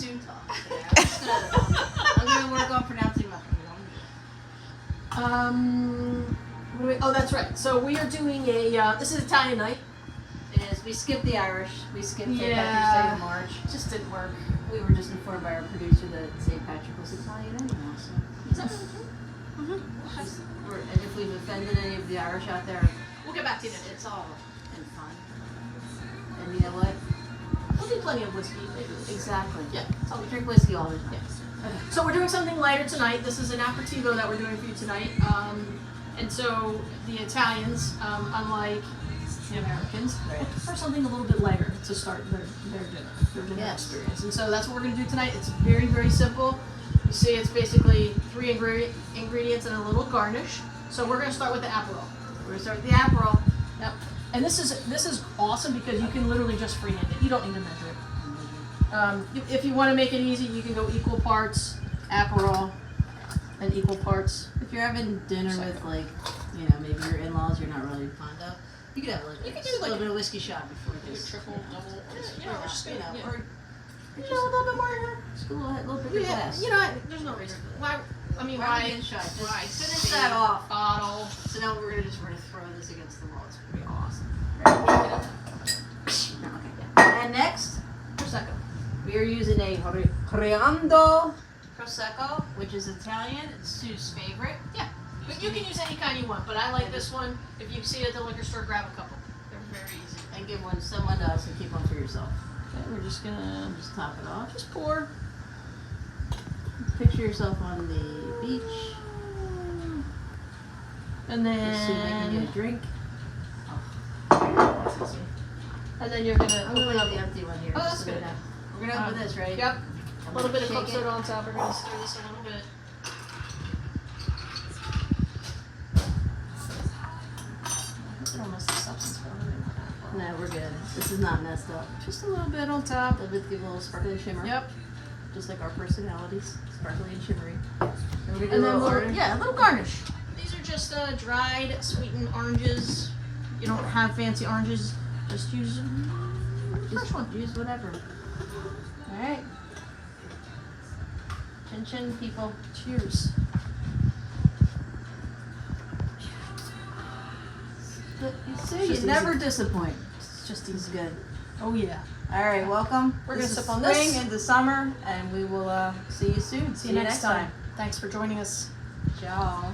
Tune talk today. I'm gonna work on pronouncing my Oh, that's right. So we are doing a, this is Italian night. Is we skipped the Irish. We skipped St. Yeah. Patrick's Day in March. It just didn't work. We were just informed by our producer that St. Patrick was Italian anyway. So. Is that really true? Mm-hmm. And if we've offended any of the Irish out there, We'll get back to you. it's all in fun. And you know what? We'll do plenty of whiskey. Exactly. Yeah. So we drink whiskey all the time. Okay. So we're doing something lighter tonight. This is an aperitivo that we're doing for you tonight. And so the Italians, unlike the Americans, Right. prefer something a little bit lighter to start their dinner Yes. experience. And so that's what we're going to do tonight. It's very, very simple. You see it's basically 3 ingredients and a little garnish. So we're going to start with the Aperol. We're gonna start with the Aperol. Yep. And this is awesome because you can literally just freehand it. You don't need to measure it. If you want to make it easy, you can go equal parts Aperol and equal parts. If you're having dinner with like, maybe your in-laws you're not really fond of, you could have like You could do a like little bit of whiskey shot before this. triple, double, Or just, or or a little bit more here. just a little bit Yeah, less. there's no reason. Why? Why Why? being shy? Just Why? finish that off. Bottle. So now we're gonna throw this against the wall. It's gonna be awesome. Okay. And next, Prosecco. we are using a Riando Prosecco, which is Italian. It's Sue's favorite. Yeah. But you can use any kind you want. But I like this one. If you see it at the liquor store, grab a couple. They're very easy. And give one someone else and keep one for yourself. Okay, we're just gonna Just top it off. just pour. Picture yourself on the beach. And Just so you can then get a drink. and then you're gonna I'm gonna open leave up. the empty one here. Oh, just that's so you good. know. We're gonna open this, right? Yep. A little bit of Shake Coke it. soda on top. We're gonna stir this a little bit. Don't mess this up since we're only in half. No, we're good. This is not messed up. Just a little bit on top. A little bit, give a little sparkly shimmer. Yep. Just like our personalities, sparkly and shimmery. And we're gonna do And then a little a little garnish. These are just dried, sweetened oranges. You don't have fancy oranges. Just use fresh one. Use whatever. All right. Chin chin, people. Cheers. You see, It's you just never easy. disappoint. It's just He's easy. good. Oh yeah. All right, welcome. We're This gonna is sip on spring this. into summer, and we will see you soon. See you next time. Thanks for joining us. Ciao.